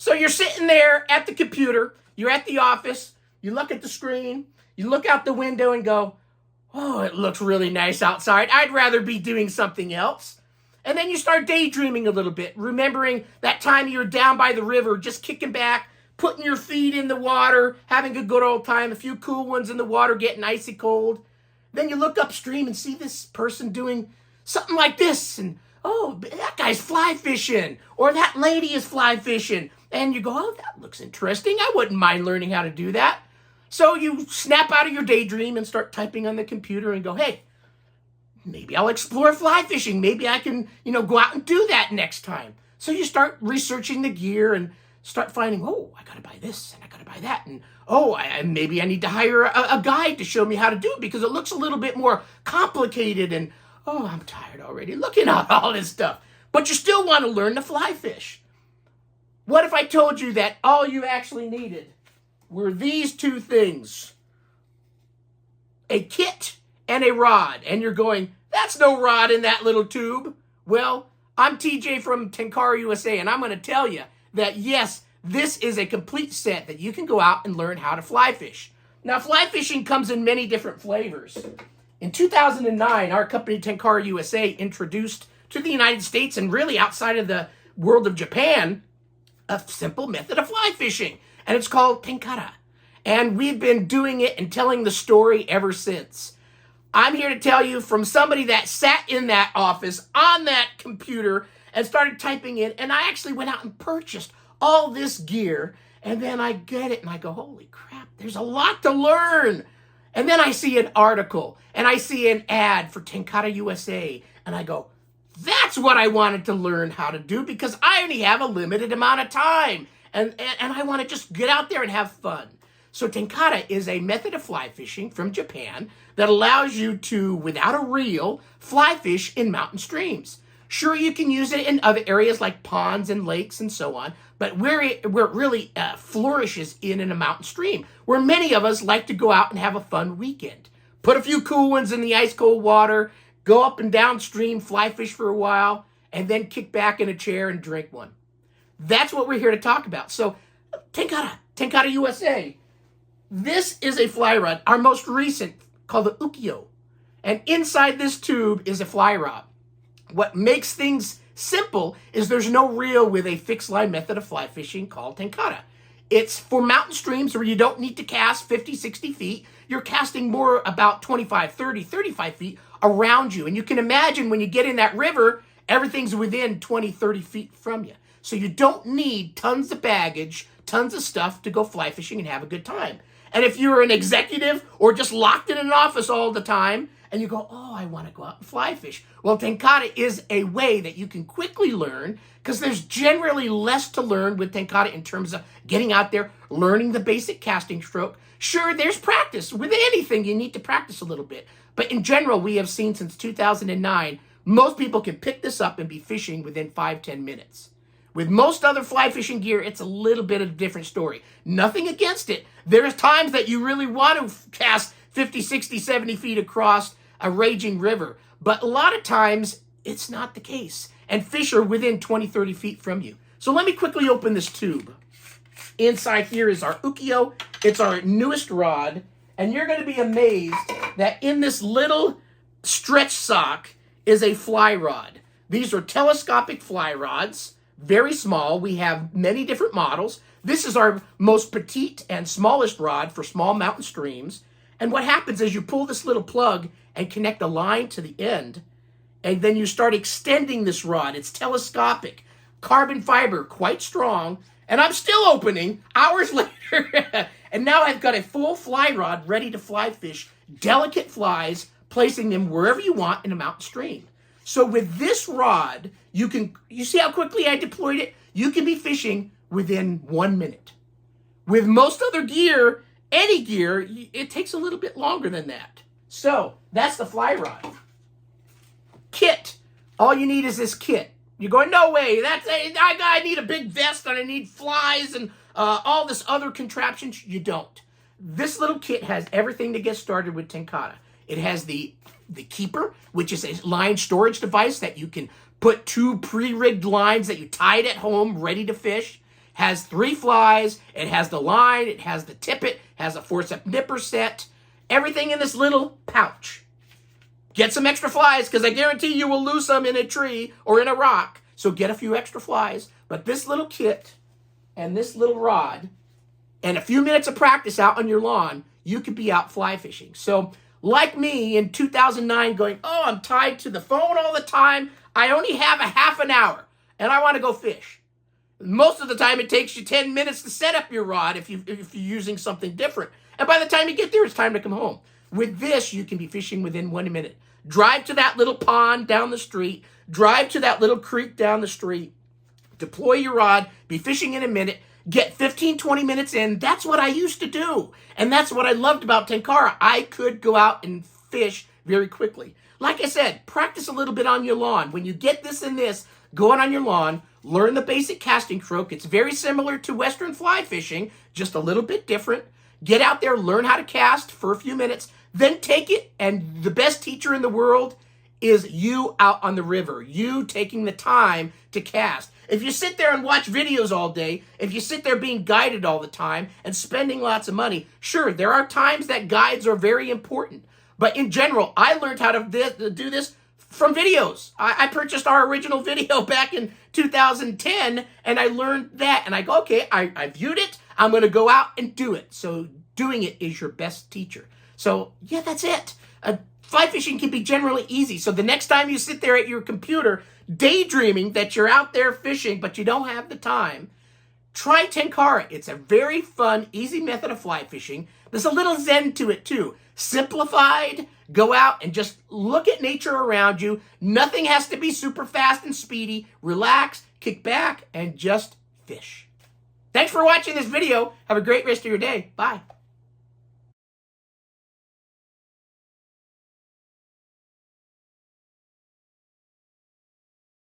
So you're sitting there at the computer, you're at the office, you look at the screen, you look out the window and go, oh, it looks really nice outside. I'd rather be doing something else. And then you start daydreaming a little bit, remembering that time you were down by the river, just kicking back, putting your feet in the water, having a good old time, a few cool ones in the water, getting icy cold. Then you look upstream and see this person doing something like this. And, oh, that guy's fly fishing. Or that lady is fly fishing. And you go, oh, that looks interesting. I wouldn't mind learning how to do that. So you snap out of your daydream and start typing on the computer and go, hey, maybe I'll explore fly fishing. Maybe I can, go out and do that next time. So you start researching the gear and start finding, oh, I got to buy this and I got to buy that. And, oh, maybe I need to hire a guide to show me how to do it because it looks a little bit more complicated. And, oh, I'm tired already looking at all this stuff. But you still want to learn to fly fish. What if I told you that all you actually needed were these two things? A kit and a rod. And you're going, that's no rod in that little tube. Well, I'm TJ from Tenkara USA, and I'm going to tell you that, yes, this is a complete set that you can go out and learn how to fly fish. Now, fly fishing comes in many different flavors. In 2009, our company, Tenkara USA, introduced to the United States and really outside of the world of Japan, a simple method of fly fishing, and it's called Tenkara. And we've been doing it and telling the story ever since. I'm here to tell you from somebody that sat in that office on that computer and started typing in, and I actually went out and purchased all this gear, and then I get it and I go, holy crap, there's a lot to learn. And then I see an article and I see an ad for Tenkara USA, and I go, that's what I wanted to learn how to do because I only have a limited amount of time, and I want to just get out there and have fun. So Tenkara is a method of fly fishing from Japan that allows you to, without a reel, fly fish in mountain streams. Sure, you can use it in other areas like ponds and lakes and so on, but where it really flourishes in a mountain stream, where many of us like to go out and have a fun weekend. Put a few cool ones in the ice cold water, go up and downstream, fly fish for a while, and then kick back in a chair and drink one. That's what we're here to talk about. So Tenkara USA. This is a fly rod, our most recent, called the Ukiyo. And inside this tube is a fly rod. What makes things simple is there's no reel with a fixed line method of fly fishing called Tenkara. It's for mountain streams where you don't need to cast 50, 60 feet. You're casting more about 25, 30, 35 feet around you. And you can imagine when you get in that river, everything's within 20, 30 feet from you. So you don't need tons of baggage, tons of stuff to go fly fishing and have a good time. And if you're an executive or just locked in an office all the time and you go, oh, I want to go out and fly fish. Well, Tenkara is a way that you can quickly learn because there's generally less to learn with Tenkara in terms of getting out there, learning the basic casting stroke. Sure, there's practice. With anything, you need to practice a little bit. But in general, we have seen since 2009, most people can pick this up and be fishing within 5-10 minutes. With most other fly fishing gear, it's a little bit of a different story. Nothing against it. There's times that you really want to cast 50, 60, 70 feet across a raging river. But a lot of times, it's not the case. And fish are within 20, 30 feet from you. So let me quickly open this tube. Inside here is our Ukiyo. It's our newest rod. And you're going to be amazed that in this little stretch sock is a fly rod. These are telescopic fly rods. Very small. We have many different models. This is our most petite and smallest rod for small mountain streams. And what happens is you pull this little plug and connect a line to the end, and then you start extending this rod. It's telescopic, carbon fiber, quite strong. And I'm still opening hours later. And now I've got a full fly rod ready to fly fish delicate flies, placing them wherever you want in a mountain stream. So with this rod, you see how quickly I deployed it? You can be fishing within 1 minute. With most other gear, any gear, it takes a little bit longer than that. So that's the fly rod. Kit. All you need is this kit. You're going, no way. I need a big vest and I need flies and all this other contraptions. You don't. This little kit has everything to get started with Tenkara. It has the keeper, which is a line storage device that you can put 2 pre-rigged lines that you tied at home ready to fish. has 3 flies, it has the line, it has the tippet, has a forceps nipper set, everything in this little pouch. Get some extra flies, because I guarantee you will lose some in a tree or in a rock. So get a few extra flies. But this little kit and this little rod and a few minutes of practice out on your lawn, you could be out fly fishing. So like me in 2009 going, oh, I'm tied to the phone all the time. I only have a half an hour and I want to go fish. Most of the time it takes you 10 minutes to set up your rod if you're using something different. And by the time you get there, it's time to come home. With this, you can be fishing within 1 minute. Drive to that little pond down the street. Drive to that little creek down the street. Deploy your rod. Be fishing in a minute. Get 15, 20 minutes in. That's what I used to do. And that's what I loved about Tenkara. I could go out and fish very quickly. Like I said, practice a little bit on your lawn. When you get this and this, go out on your lawn, learn the basic casting stroke. It's very similar to Western fly fishing, just a little bit different. Get out there, learn how to cast for a few minutes, then take it, and the best teacher in the world is you out on the river, you taking the time to cast. If you sit there and watch videos all day, if you sit there being guided all the time and spending lots of money, sure, there are times that guides are very important. But in general, I learned how to do this from videos. I purchased our original video back in 2010, and I learned that. And I go, okay, I viewed it. I'm going to go out and do it. So doing it is your best teacher. So yeah, that's it. Fly fishing can be generally easy. So the next time you sit there at your computer daydreaming that you're out there fishing, but you don't have the time, try Tenkara. It's a very fun, easy method of fly fishing. There's a little zen to it too. Simplified, go out and just look at nature around you. Nothing has to be super fast and speedy. Relax, kick back, and just fish. Thanks for watching this video. Have a great rest of your day. Bye.